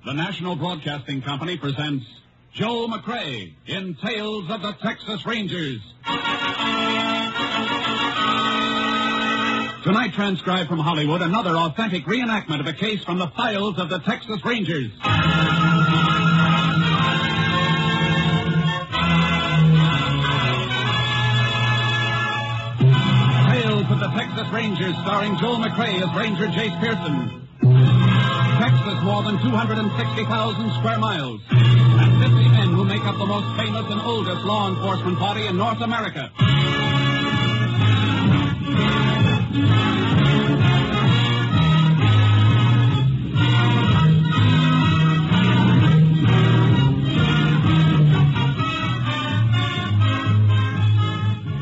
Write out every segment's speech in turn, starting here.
The National Broadcasting Company presents Joe McCrea in Tales of the Texas Rangers. Tonight, transcribed from Hollywood, another authentic reenactment of a case from the files of the Texas Rangers. Tales of the Texas Rangers, starring Joe McCrea as Ranger Jace Pearson. Texas, more than 260,000 square miles, and 50 men who make up the most famous and oldest law enforcement body in North America.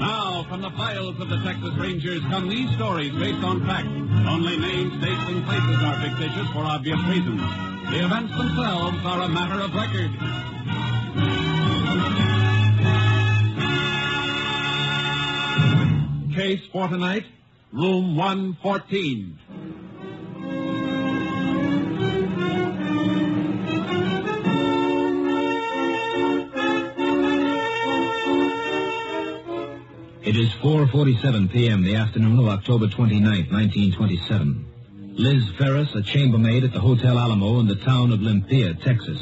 Now, from the files of the Texas Rangers come these stories based on fact. Only names, dates, and places are fictitious for obvious reasons. The events themselves are a matter of record. Case for tonight, room 114. It is 4:47 p.m., the afternoon of October 29th, 1927. Liz Ferris, a chambermaid at the Hotel Alamo in the town of Lempia, Texas,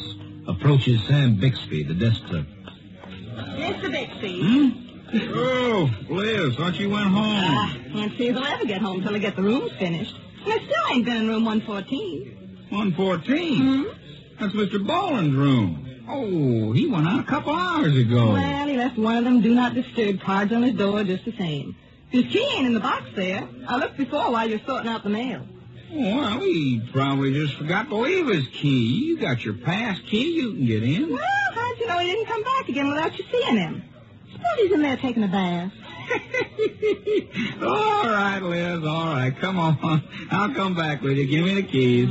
approaches Sam Bixby, the desk clerk. Mr. Bixby. Oh, Liz, thought you went home. Can't see if I'll ever get home till I get the rooms finished. And I still ain't been in room 114. 114? Hmm? That's Mr. Boland's room. Oh, he went out a couple hours ago. Well, he left one of them do not disturb cards on his door just the same. His key ain't in the box there. I looked before while you were sorting out the mail. Well, he probably just forgot to leave his key. You got your pass key. You can get in. Well, how'd you know he didn't come back again without you seeing him? Suppose he's in there taking a bath. All right, Liz, all right. Come on. I'll come back with you. Give me the keys.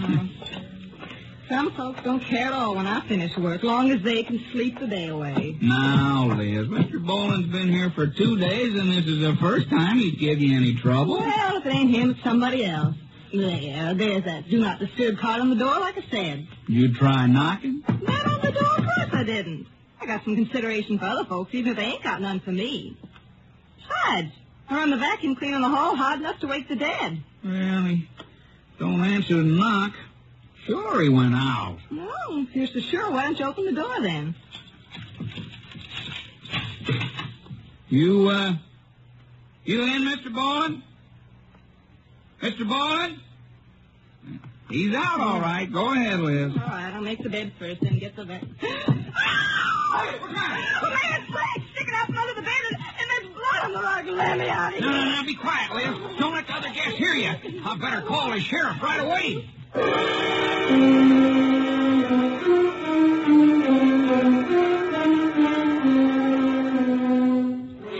Some folks don't care at all when I finish work, long as they can sleep the day away. Now, Liz, Mr. Boland's been here for 2 days, and this is the first time he'd give you any trouble. Well, if it ain't him, it's somebody else. There's that do not disturb card on the door, like I said. You try knocking? Not on the door, of course I didn't. I got some consideration for other folks, even if they ain't got none for me. Besides, I run the vacuum cleaner in the hall hard enough to wake the dead. Well, he don't answer the knock. Sure, he went out. Well, if you're so sure, why don't you open the door then? You in, Mr. Boland? Mr. Boland? He's out, all right. Go ahead, Liz. All right, I'll make the bed first, then get the vacuum. Oh, for man's sake, sticking out from under the bed, and there's blood on the rug. Let me out of here. No, be quiet, Liz. Don't let the other guests hear you. I better call the sheriff right away.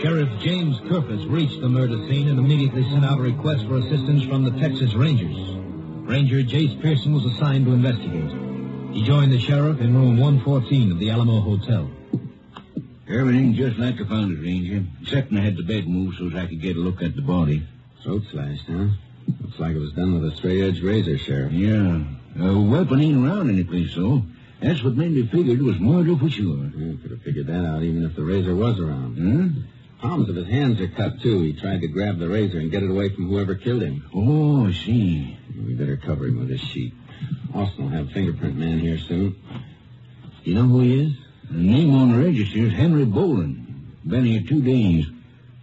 Sheriff James Kerfus reached the murder scene and immediately sent out a request for assistance from the Texas Rangers. Ranger Jace Pearson was assigned to investigate. He joined the sheriff in room 114 of the Alamo Hotel. Everything just like I found it, Ranger, except I had the bed moved so that I could get a look at the body. Throat slashed, huh? Looks like it was done with a straight-edge razor, Sheriff. Yeah. A weapon ain't around any place, so that's what made me figure it was murder for sure. Could have figured that out even if the razor was around. Huh? Palms of his hands are cut, too. He tried to grab the razor and get it away from whoever killed him. Oh, I see. We better cover him with this sheet. Austin will have a fingerprint man here soon. You know who he is? The name on the register is Henry Boland. Been here 2 days.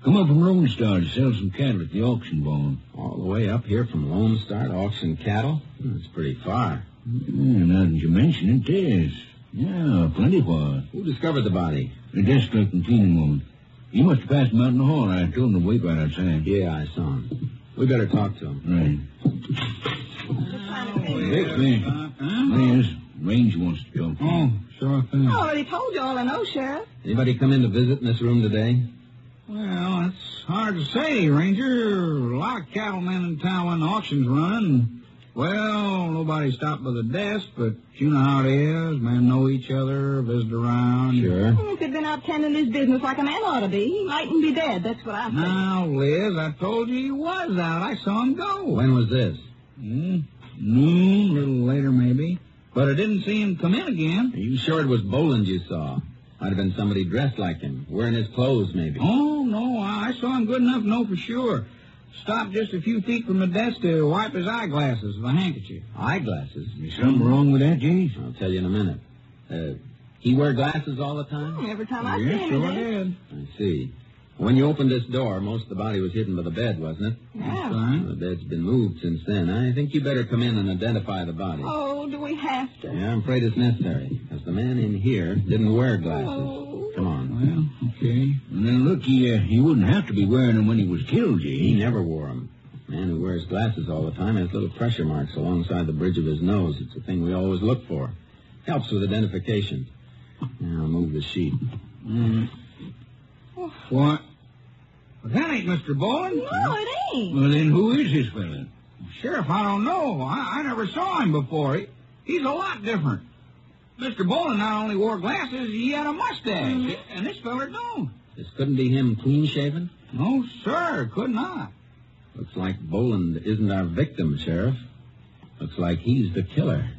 Come up from Lone Star to sell some cattle at the auction barn. All the way up here from Lone Star to auction cattle? That's pretty far. Now that you mention it, yes. Yeah, plenty far. Who discovered the body? The desk clerk and cleaning woman. He must have passed him out in the hall. I told him to wait right outside. Yeah, I saw him. We better talk to him. Right. Bixby. Liz, Range wants to talk to you. Oh, sure thing. I already told you all I know, Sheriff. Anybody come in to visit in this room today? Well, it's hard to say, Ranger. A lot of cattlemen in town when the auction's running. Well, nobody stopped by the desk, but you know how it is. Men know each other, visit around. Sure. If he'd been out tending his business like a man ought to be, he mightn't be dead. That's what I think. Now, Liz, I told you he was out. I saw him go. When was this? Noon, a little later maybe. but I didn't see him come in again. Are you sure it was Boland you saw? Might have been somebody dressed like him, wearing his clothes, maybe. Oh, no, I saw him good enough to know for sure. Stopped just a few feet from the desk to wipe his eyeglasses with a handkerchief. Eyeglasses? Is something wrong with that, Jace? I'll tell you in a minute. He wear glasses all the time? Every time I see Yes, him, sure he did. did. I see. When you opened this door, most of the body was hidden by the bed, wasn't it? Yeah. Fine. The bed's been moved since then. I think you better come in and identify the body. Oh, do we have to? Yeah, I'm afraid it's necessary, because the man in here didn't wear glasses. Oh. Come on. Well, okay. And then look, he wouldn't have to be wearing them when he was killed, He Jace. never wore them. Man who wears glasses all the time has little pressure marks alongside the bridge of his nose. It's a thing we always look for. Helps with identification. Now, I'll move the sheet. What? But that ain't Mr. Boland. No, it ain't. Well, then who is this fella? Sheriff, I don't know. I never saw him before. He's a lot different. Mr. Boland not only wore glasses, he had a mustache. And this feller don't. This couldn't be him clean-shaven? No, sir, could not. Looks like Boland isn't our victim, Sheriff. Looks like he's the killer.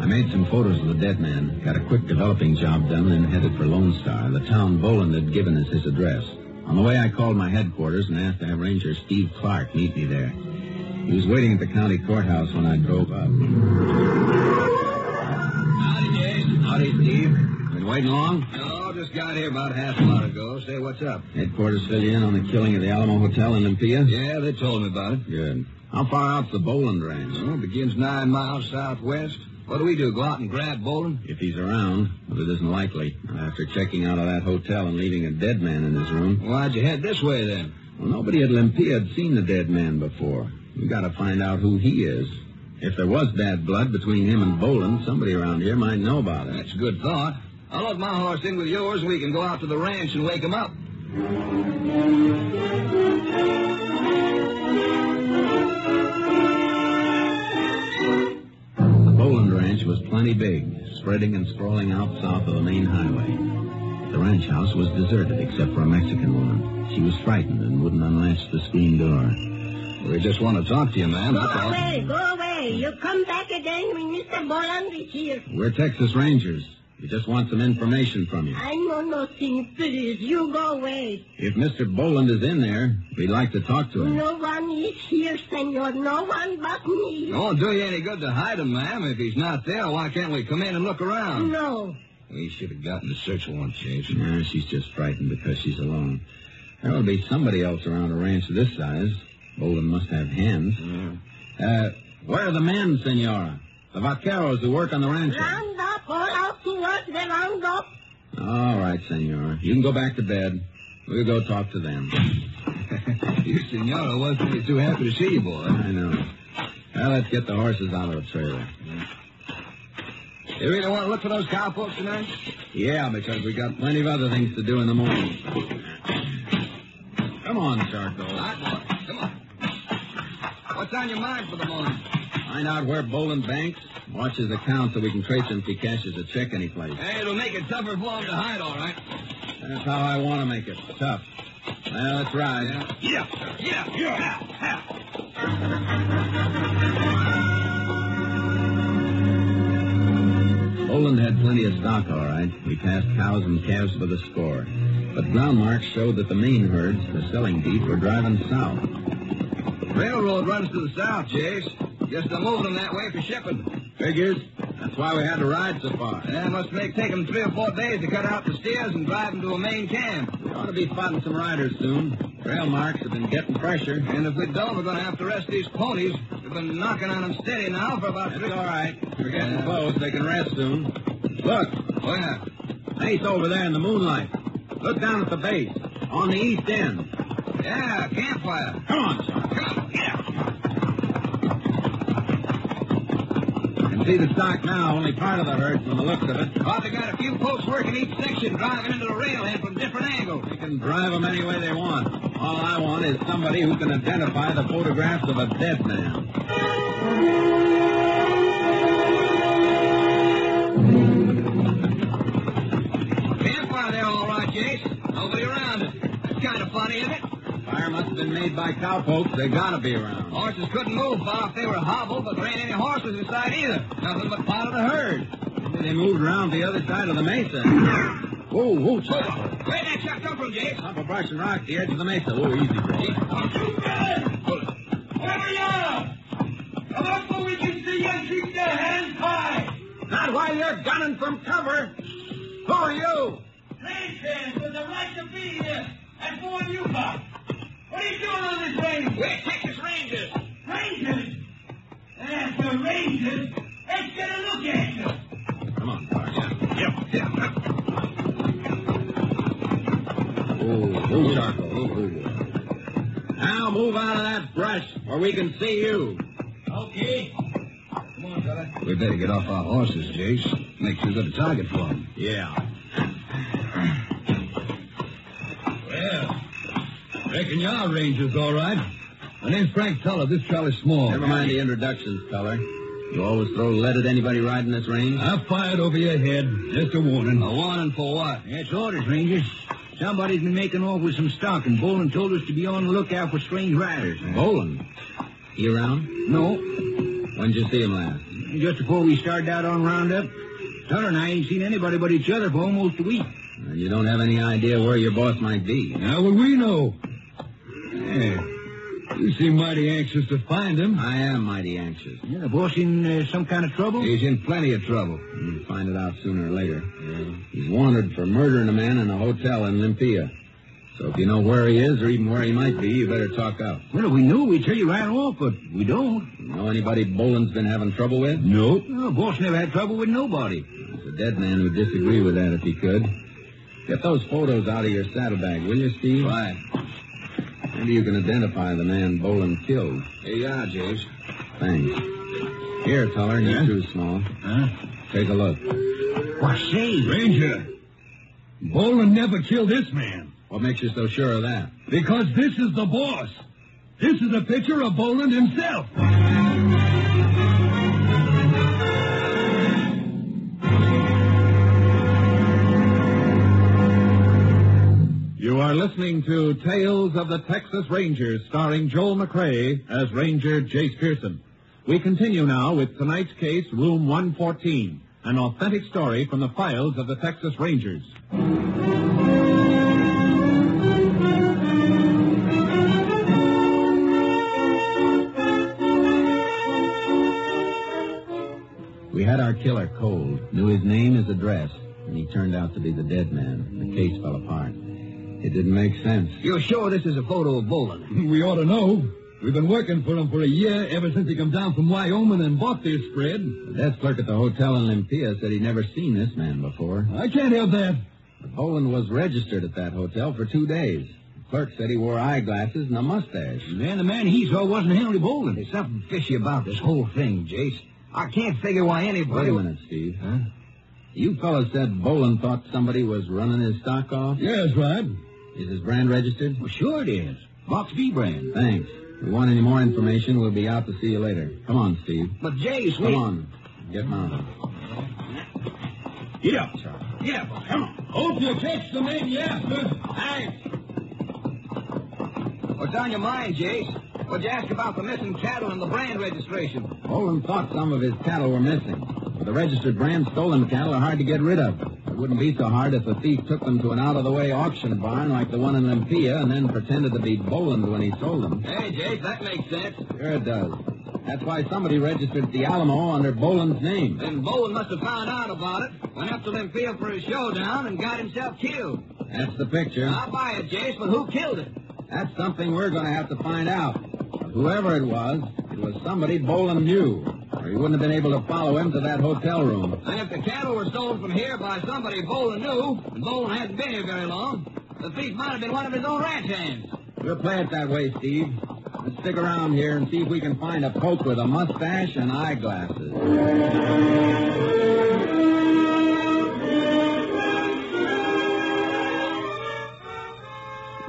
I made some photos of the dead man, got a quick developing job done, and headed for Lone Star, the town Boland had given as his address. On the way, I called my headquarters and asked to have Ranger Steve Clark meet me there. He was waiting at the county courthouse when I drove up. Howdy, Jace. Howdy, Steve. Been waiting long? No, just got here about half an hour ago. Say, what's up? Headquarters fill you in on the killing of the Alamo Hotel in Olympia? Yeah, they told me about it. Good. How far out's the Boland ranch? Well, it begins 9 miles southwest. What do we do, go out and grab Boland? If he's around, but it isn't likely. After checking out of that hotel and leaving a dead man in his room. Why'd you head this way, then? Well, nobody at Olympia had seen the dead man before. We got to find out who he is. If there was bad blood between him and Boland, somebody around here might know about it. That's a good thought. I'll load my horse in with yours and we can go out to the ranch and wake him up. The Boland ranch was plenty big, spreading and sprawling out south of the main highway. The ranch house was deserted except for a Mexican woman. She was frightened and wouldn't unlatch the screen door. We just want to talk to you, ma'am, Go that's all. away, go away. You come back again when Mr. Boland is here. We're Texas Rangers. We just want some information from you. I know nothing, please. You go away. If Mr. Boland is in there, we'd like to talk to him. No one is here, senor. No one but me. It won't do you any good to hide him, ma'am. If he's not there, why can't we come in and look around? No. We should have gotten a search warrant, Chase. No, she's just frightened because she's alone. There will be somebody else around a ranch this size. Boland must have hands. Where are the men, senora? The vaqueros who work on the ranch. Round up, all out to work the round up. All right, senora. You can go back to bed. We'll go talk to them. Your senora wasn't really too happy to see you, boy. I know. Well, let's get the horses out of the trailer. You really want to look for those cowpokes tonight? Yeah, because we got plenty of other things to do in the morning. Come on, Charcoal. All right, boy. Come on. What's on your mind for the morning? Find out where Boland banks. Watch his account so we can trace him if he cashes a check anyplace. Hey, it'll make it tougher for him to hide, all right. That's how I want to make it. Tough. Well, let's ride. Yeah. Boland had plenty of stock, all right. We passed cows and calves by the score. But ground marks showed that the main herds, the selling beef, were driving south. Railroad runs to the south, Chase. Guess they're moving them that way for shipping. Figures. That's why we had to ride so far. Yeah, must take them 3 or 4 days to cut out the steers and drive them to a main camp. We ought to be spotting some riders soon. Trail marks have been getting pressure. And if we don't, we're going to have to rest these ponies. We've been knocking on them steady now for about That's 3... all right. We're getting close. They can rest soon. Look. Oh, yeah. Base over there in the moonlight. Look down at the base. On the east end. Yeah, campfire. Come on, Charlie. Come on, get out. Can see the stock now, only part of the herd from the looks of it. Oh, they got a few folks working each section, driving into the railhead from different angles. They can drive them any way they want. All I want is somebody who can identify the photographs of a dead man. Campfire there, all right, Jace. Nobody around it. That's kind of funny, isn't it? Fire must have been made by cowpokes, they gotta be around. Horses couldn't move, Bob, if they were hobbled, but there ain't any horses inside either. Nothing but part of the herd. Maybe they moved around the other side of the mesa. Whoa, Charlie. Where'd that shot come from, Jase? Up a brush and rock, the edge of the mesa. Whoa, easy, bro. Where are come up so we can see you and keep your hands high. Not while you're gunning from cover. Who are you? Range with the right to be here. And who are you, Bob? What are you doing on this range? We're Texas Rangers. Rangers? After Rangers, let's get a look at you. Come on, Clark. Yep. Charcoal. Now move out of that brush where we can see you. Okay. Come on, fella. We better get off our horses, Jase. Make too good a target for them. Yeah. Well, reckon you are Rangers, all right. My name's Frank Tuller. This Charlie Small. Never mind the introductions, feller. You always throw lead at anybody riding this range? I fired over your head. Just a warning. A warning for what? That's orders, Rangers. Somebody's been making off with some stock, and Boland told us to be on the lookout for strange riders. Boland? He around? No, When'd you see him last? just before we started out on Roundup. Tuller and I ain't seen anybody but each other for almost a week. You don't have any idea where your boss might be. How would we know? Yeah. You seem mighty anxious to find him. I am mighty anxious. Yeah, the boss in some kind of trouble? He's in plenty of trouble. You'll find it out sooner or later. He's wanted for murdering a man in a hotel in Olympia. So if you know where he is or even where he might be, you better talk up. Well, if we knew, we'd tell you right off, but we don't. Know anybody Boland's been having trouble with? Nope. No, the boss never had trouble with nobody. There's a dead man who'd disagree with that if he could. Get those photos out of your saddlebag, will you, Steve? Right. Maybe you can identify the man Boland killed. Here you are, Jase. Thanks. Here, Tuller, you too, Small. Huh? Take a look. Why, say, Ranger, Boland never killed this man. What makes you so sure of that? Because this is the boss. This is a picture of Boland himself. You are listening to Tales of the Texas Rangers, starring Joel McRae as Ranger Jace Pearson. We continue now with tonight's case, Room 114, an authentic story from the files of the Texas Rangers. We had our killer cold, knew his name, his address, and he turned out to be the dead man. The case fell apart. It didn't make sense. You're sure this is a photo of Boland? We ought to know. We've been working for him for a year, ever since he come down from Wyoming and bought this spread. The desk clerk at the hotel in Olympia said he'd never seen this man before. I can't help that. But Boland was registered at that hotel for 2 days. The clerk said he wore eyeglasses and a mustache. man, the man he saw wasn't Henry Boland. There's something fishy about this whole thing, Jace. I can't figure why anybody... Wait a minute, Steve. Huh? You fellas said Boland thought somebody was running his stock off? Yes, right. Is his brand registered? Well, sure it is. Box V brand. Thanks. If you want any more information, we'll be out to see you later. Come on, Steve. But, Jace, Come on. Get mounted. Get up, Charlie. Get up. Come on. Hope you catch the man you after. Thanks. What's on your mind, Jace? What'd you ask about the missing cattle and the brand registration? Boland thought some of his cattle were missing. But the registered brand stolen cattle are hard to get rid of. It wouldn't be so hard if the thief took them to an out-of-the-way auction barn like the one in Olympia and then pretended to be Boland when he sold them. Hey, Jace, that makes sense. Sure it does. That's why somebody registered at the Alamo under Boland's name. Then Boland must have found out about it, went up to Olympia for his showdown, and got himself killed. That's the picture. I'll buy it, Jace, but who killed it? That's something we're going to have to find out. But whoever it was somebody Boland knew, or he wouldn't have been able to follow him to that hotel room. And if the cattle were stolen from here by somebody Boland knew, and Boland hadn't been here very long, the thief might have been one of his own ranch hands. We'll play it that way, Steve. Let's stick around here and see if we can find a poke with a mustache and eyeglasses.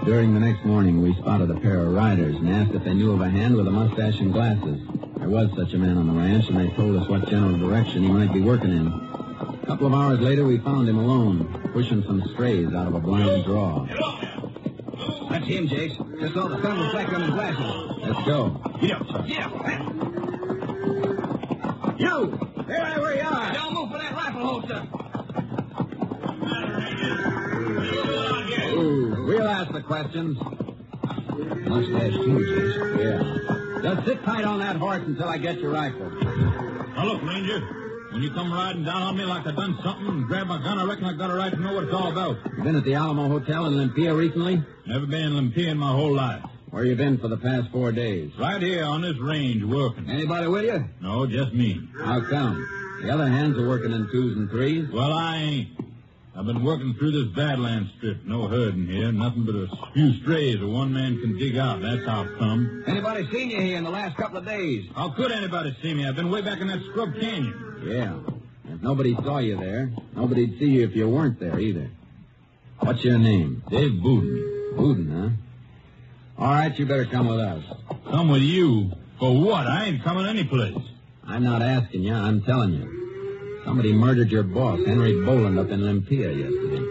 During the next morning, we spotted a pair of riders and asked if they knew of a hand with a mustache and glasses. There was such a man on the ranch, and they told us what general direction he might be working in. A couple of hours later, we found him alone, pushing some strays out of a blind draw. That's him, Jace. Just saw the sun reflect on his glasses. Let's go. Get up. You! Stay right where you are. Don't move for that rifle holster. Ooh, we'll ask the questions. Mustache, too, Jace. Yeah. Just sit tight on that horse until I get your rifle. Now, look, Ranger. When you come riding down on me like I done something and grab my gun, I reckon I got a right to know what it's all about. You been at the Alamo Hotel in Olympia recently? Never been in Olympia in my whole life. Where you been for the past 4 days? Right here on this range working. Anybody with you? No, just me. How come? The other hands are working in 2s and 3s. Well, I ain't. I've been working through this Badlands strip. No herding here. Nothing but a few strays that one man can dig out. That's how it come. Anybody seen you here in the last couple of days? How could anybody see me? I've been way back in that scrub canyon. Yeah. If nobody saw you there, nobody'd see you if you weren't there either. What's your name? Dave Booden. Booden, huh? All right, you better come with us. Come with you? For what? I ain't coming any place. I'm not asking you, I'm telling you. Somebody murdered your boss, Henry Boland, up in Olympia yesterday.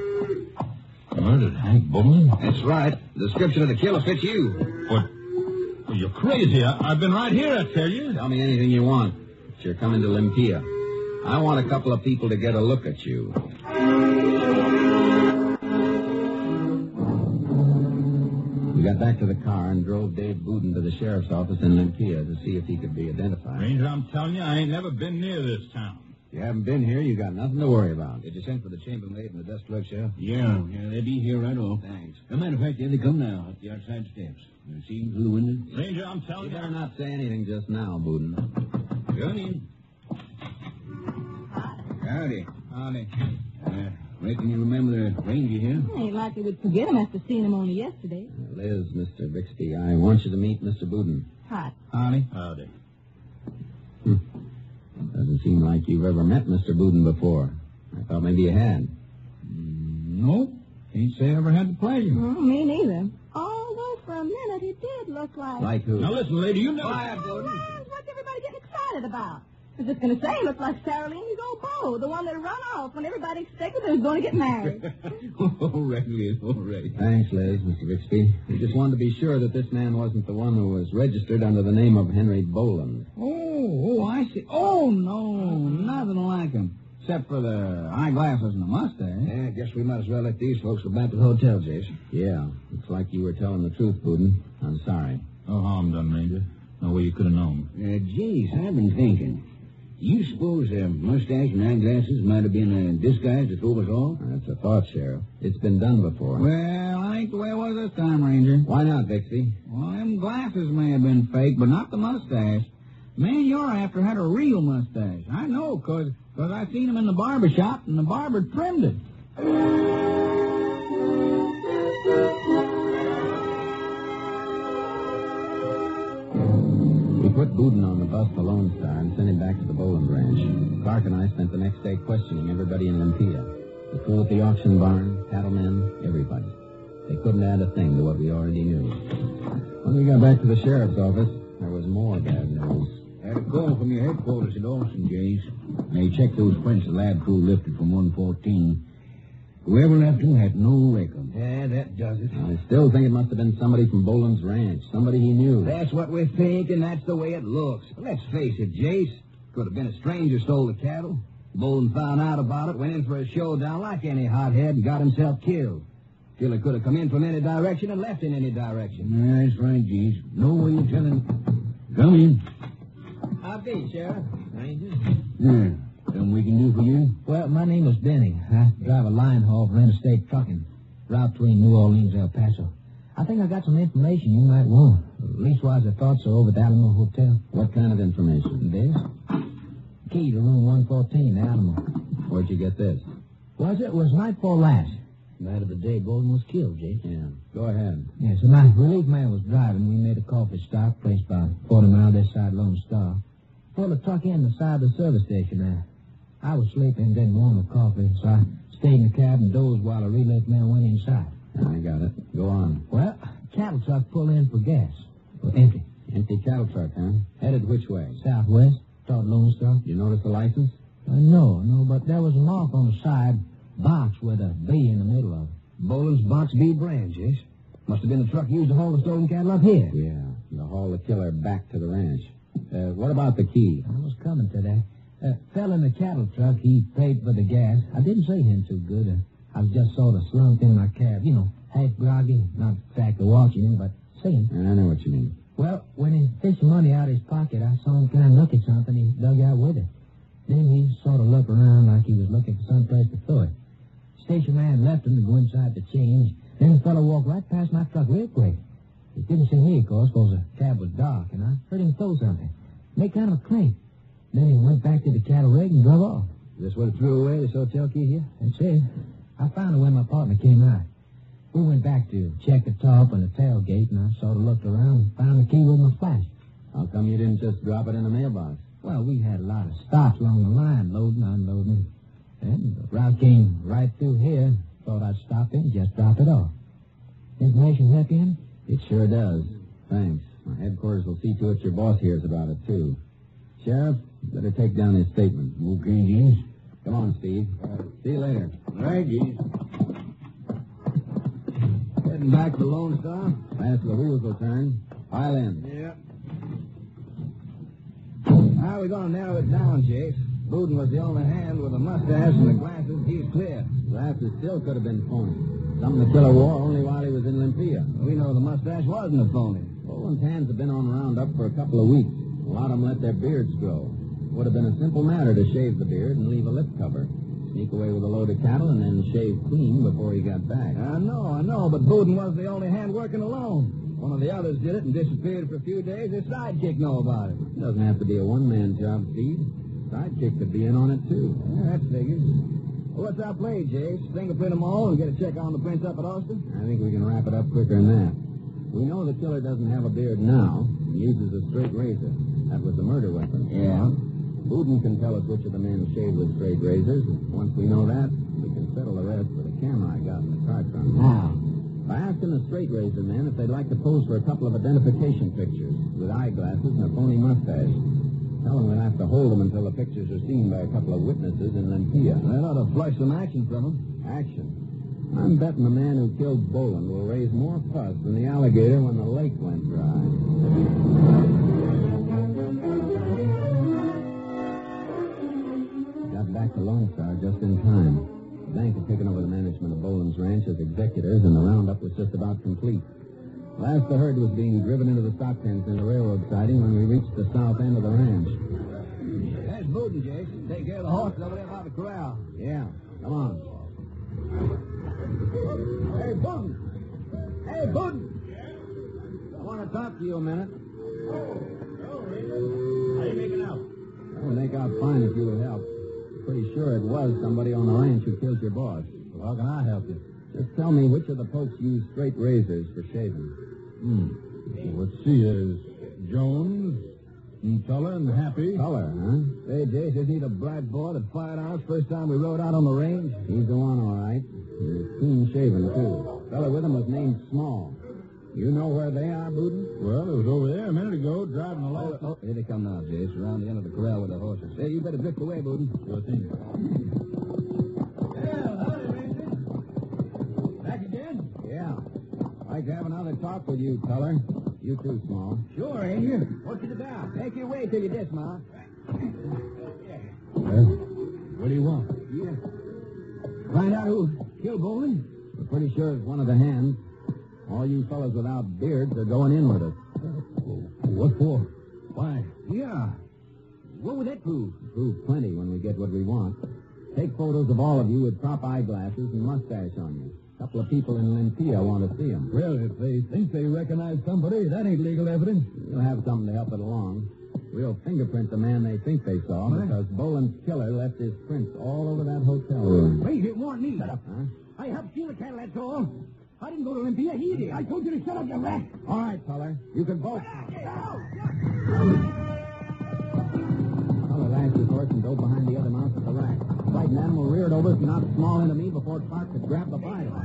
Murdered Hank Boland? That's right. The description of the killer fits you. What? Well, you're crazy. I've been right here, I tell you. Tell me anything you want. But you're coming to Olympia. I want a couple of people to get a look at you. We got back to the car and drove Dave Booden to the sheriff's office in Olympia to see if he could be identified. Ranger, I'm telling you, I ain't never been near this town. If you haven't been here, you got nothing to worry about. Did you send for the chambermaid and the desk clerk, Sheriff? Yeah, they'll be here right off. Thanks. As a matter of fact, there they come now, at the outside steps. You see them through the window? Ranger, I'm telling You you. better not say anything just now, Booden. Come in. Howdy. Reckon you remember the ranger here? Ain't like you would forget him after seeing him only yesterday. Liz, Mr. Bixby, I want you to meet Mr. Booden. Hot. Howdy. Doesn't seem like you've ever met Mr. Booden before. I thought maybe you had. Nope. Can't say I ever had the pleasure. Me neither. Although for a minute he did look like... Like who? Now, listen, lady, you never... What's everybody getting excited about? I was just going to say, he looked like Sarah Lee's old beau, the one that run off when everybody expected they was going to get married. All right, Liz, all right. Thanks, Liz, Mr. Bixby. We just wanted to be sure that this man wasn't the one who was registered under the name of Henry Boland. Oh, I see. Oh, no, nothing like him. Except for the eyeglasses and the mustache. Yeah, I guess we might as well let these folks go back to the hotel, Jason. Yeah, looks like you were telling the truth, Booden. I'm sorry. No harm done, Ranger. No way you could have known. Geez, I've been thinking. You suppose a mustache and eyeglasses might have been a disguise to throw us off? That's a thought, Sheriff. It's been done before. Well, I ain't the way it was this time, Ranger. Why not, Bixby? Well, them glasses may have been fake, but not the mustache. The man you're after had a real mustache. I know, because I seen him in the barber shop, and the barber trimmed it. We put Booden on the bus to Lone Star and sent him back to the Boland Ranch. Clark and I spent the next day questioning everybody in Olympia. The crew at the auction barn, cattlemen, everybody. They couldn't add a thing to what we already knew. When we got back to the sheriff's office, there was more bad news. Had a call from your headquarters at Austin, Jace. They checked those prints the lab crew lifted from 114. Whoever left them had no record. Yeah, that does it. I still think it must have been somebody from Boland's ranch, somebody he knew. That's what we think, and that's the way it looks. But let's face it, Jace. Could have been a stranger stole the cattle. Boland found out about it, went in for a showdown like any hothead, and got himself killed. Killer could have come in from any direction and left in any direction. That's right, Jace. No way you're telling. Come in. How be, Sheriff? Ranger? Yeah. Something we can do for you? Well, my name is Benning. I drive a line haul for interstate trucking. Route between New Orleans and El Paso. I think I got some information you might want. Leastwise, I thought so over at the Alamo Hotel. What kind of information? This? Key to room 114, the Alamo. Where'd you get this? It was nightfall last. Night of the day Bolden was killed, Jake. Yeah. Go ahead. Yeah, so my relief man was driving. We made a coffee stop, place about 40 miles this side Lone Star. Pulled a truck in the side of the service station there. I was sleeping, didn't want no coffee, so I stayed in the cab and dozed while the relief man went inside. I got it. Go on. Well, cattle truck pulled in for gas. Well, empty. Empty cattle truck, huh? Headed which way? Southwest, toward Lone Star. You notice the license? No, but there was a mark on the side, box with a B in the middle of it. Boland's Box B brand, Jace. Must have been the truck used to haul the stolen cattle up here. Yeah, to haul the killer back to the ranch. What about the key? I was coming to that. Fell in the cattle truck. He paid for the gas. I didn't see him too good. I was just sort of slumped in my cab. You know, half groggy. Not exactly watching him, but seeing him. I know what you mean. Well, when he fished money out of his pocket, I saw him kind of look at something he dug out with it. Then he sort of looked around like he was looking for someplace to throw it. Station man left him to go inside to change. Then the fellow walked right past my truck real quick. He didn't see me, of course, because the cab was dark, and I heard him throw something. Make kind of a clink. Then he went back to the cattle rig and drove off. Is this what he threw away, this hotel key here? That's it. I found it when my partner came out. We went back to check the top and the tailgate, and I sort of looked around and found the key with my flash. How come you didn't just drop it in the mailbox? Well, we had a lot of stops along the line, loading, unloading. And the route came right through here. Thought I'd stop in and just drop it off. Information help you? It sure does. Thanks. My headquarters will see to it your boss hears about it, too. Sheriff, better take down his statement. Okay, Jeez. Come on, Steve. See you later. All right, Jeez. Heading back to Lone Star? Fast the wheels will turn. Pile in. Yeah. How are we going to narrow it down, Chase? Booden was the only hand with a mustache and the glasses. He's clear. Glasses still could have been phony. Something the killer wore only while he was in Olympia. We know the mustache wasn't a phony. Boland's hands have been on roundup for a couple of weeks. A lot of them let their beards grow. Would have been a simple matter to shave the beard and leave a lip cover. Sneak away with a load of cattle and then shave clean before he got back. I know, but Booden was the only hand working alone. One of the others did it and disappeared for a few days. His sidekick know about it. It doesn't have to be a one-man job, Steve. Sidekick could be in on it, too. Yeah, that figures. Well, what's our play, Jace? Fingerprint them all and get a check on the prints up at Austin? I think we can wrap it up quicker than that. We know the killer doesn't have a beard now. He uses a straight razor. That was the murder weapon. Yeah. Booden can tell us which of the men shaved with straight razors. Once we know that, we can settle the rest with a camera I got in the car trunk. How? By asking the straight razor men if they'd like to pose for a couple of identification pictures with eyeglasses and a phony mustache. Tell them we'll have to hold them until the pictures are seen by a couple of witnesses in Olympia. That ought to flush some action from them. Action? I'm betting the man who killed Boland will raise more fuss than the alligator when the lake went dry. Got back to Lone Star just in time. The bank had taken over the management of Boland's ranch as executors, and the roundup was just about complete. Last the herd was being driven into the stock pens in the railroad siding when we reached the south end of the ranch. That's Booden, Jace. Take care of the horses over there by the corral. Yeah, come on. Hey, Booden! Hey, Booden! I want to talk to you a minute. How you making out? I would make out fine if you would help. Pretty sure it was somebody on the ranch who killed your boss. Well, how can I help you? Just tell me which of the folks used straight razors for shaving. Let's see. There's Jones, and Tuller, and Happy. Tuller, huh? Say, Jace, isn't he the bright boy that fired ours first time we rode out on the range? He's the one, all right. He was clean shaven, too. Fella with him was named Small. You know where they are, Booden? Well, it was over there a minute ago, driving along. Oh, here they come now, Jace, around the end of the corral with the horses. Hey, you better drift away, Booden. Sure thing. Back again? Yeah. I'd like to have another talk with you, Tuller. You too, Small. Sure, Ranger. What's it about? Make your way till you dismount. What do you want? Yeah. Find out who killed Boland? We're pretty sure it's one of the hands. All you fellas without beards are going in with us. What for? Why? Yeah. What would that prove? Prove plenty when we get what we want. Take photos of all of you with prop eyeglasses and mustache on you. A couple of people in Olympia want to see them. Well, if they think they recognize somebody, that ain't legal evidence. We'll have something to help it along. We'll fingerprint the man they think they saw because Boland's killer left his prints all over that hotel room. Wait, it weren't me. Shut up. Huh? I helped steal the cattle, that's all. I didn't go to Olympia. He did. I told you to shut up, you rat. All right, Tuller. You can vote. Tuller lashed his horse and dove behind the other mounts at the rack. The frightened animal reared over and knocked Small into me before Clark could grab the bridle.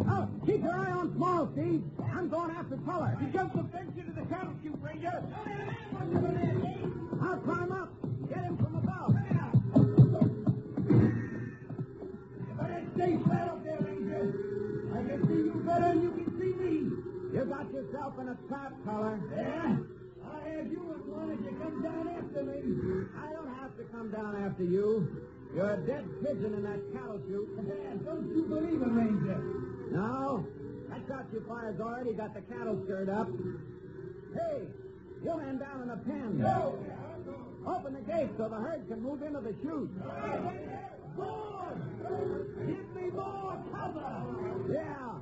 Oh, keep your eye on Small, Steve. I'm going after Tuller. He jumped the fence into the cattle chute, Ranger. I'll climb up. Get him from above. You better stay flat up there, Ranger. I can see you better than you Collar? Yeah? I had you and wanted you to come down after me. I don't have to come down after you. You're a dead pigeon in that cattle chute. Yeah, don't you believe it, Ranger? No. That shot you fired's already got the cattle stirred up. Hey, you man down in the pen. No. Open the gate so the herd can move into the chute. More! Give me more cover! Yeah.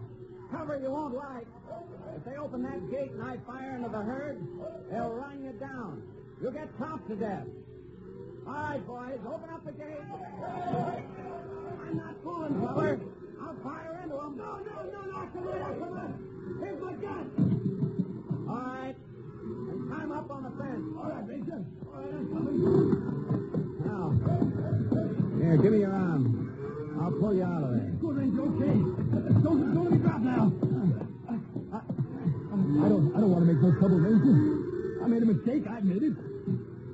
Cover you won't like. If they open that gate and I fire into the herd, they'll run you down. You'll get chopped to death. All right, boys, open up the gate. I'm not fooling, feller. I'll fire into them. No, come on. Here's my gun. All right. And climb up on the fence. All right, Ranger. All right, I'm coming. Now, here, give me your arm. I'll pull you out of there. Good, Ranger, okay. Don't let me drop now. I don't want to make no trouble, Ranger. I made a mistake, I admit it.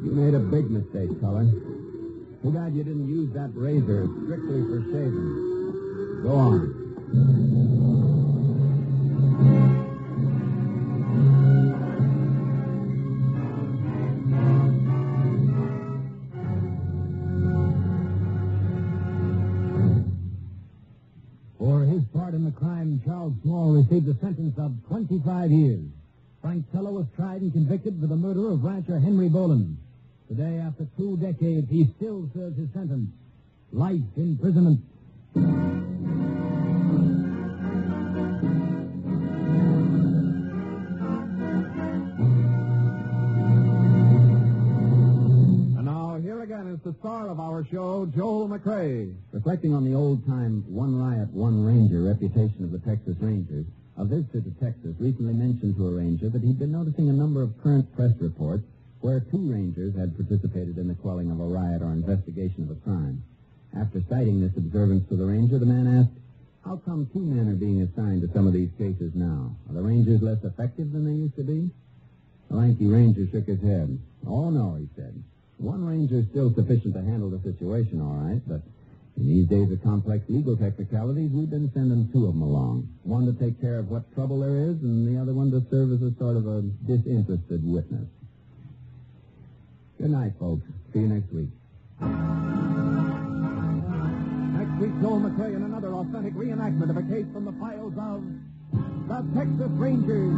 You made a big mistake, Collar. Too bad you didn't use that razor strictly for shaving. Go on. For his part in the crime, Charles Small received a sentence of 25 years. Frank Teller was tried and convicted for the murder of rancher Henry Boland. Today, after 2 decades, he still serves his sentence. Life imprisonment. And now, here again is the star of our show, Joel McCrea. Reflecting on the old-time one riot, one ranger reputation of the Texas Rangers, a visitor to Texas recently mentioned to a ranger that he'd been noticing a number of current press reports where 2 rangers had participated in the quelling of a riot or investigation of a crime. After citing this observance to the ranger, the man asked, how come 2 men are being assigned to some of these cases now? Are the rangers less effective than they used to be? The lanky ranger shook his head. Oh, no, he said. 1 ranger is still sufficient to handle the situation, all right, but in these days of complex legal technicalities, we've been sending 2 of them along. One to take care of what trouble there is, and the other one to serve as a sort of a disinterested witness. Good night, folks. See you next week. Next week, Joel McCrea in another authentic reenactment of a case from the files of the Texas Rangers.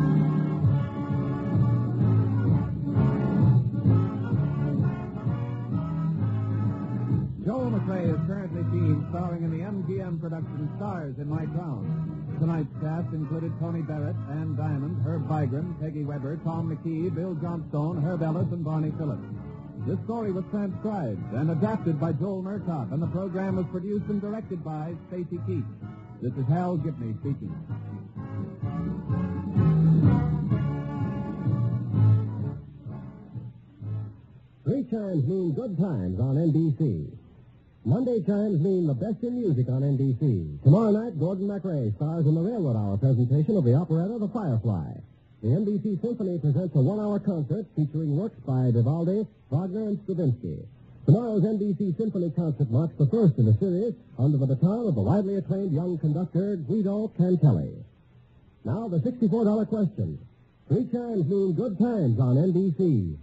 Joel McCrea is currently seen starring in the MGM production Stars in My Town. Tonight's cast included Tony Barrett, Ann Diamond, Herb Vigran, Peggy Weber, Tom McKee, Bill Johnstone, Herb Ellis, and Barney Phillips. This story was transcribed and adapted by Joel Murtaugh, and the program was produced and directed by Stacy Keith. This is Hal Gibney speaking. Three chimes mean good times on NBC. Monday chimes mean the best in music on NBC. Tomorrow night, Gordon MacRae stars in the Railroad Hour presentation of the operetta The Firefly. The NBC Symphony presents a 1-hour concert featuring works by Vivaldi, Wagner, and Stravinsky. Tomorrow's NBC Symphony concert marks the first in the series under the baton of the widely acclaimed young conductor Guido Cantelli. Now, the $64 question. Three chimes mean good times on NBC.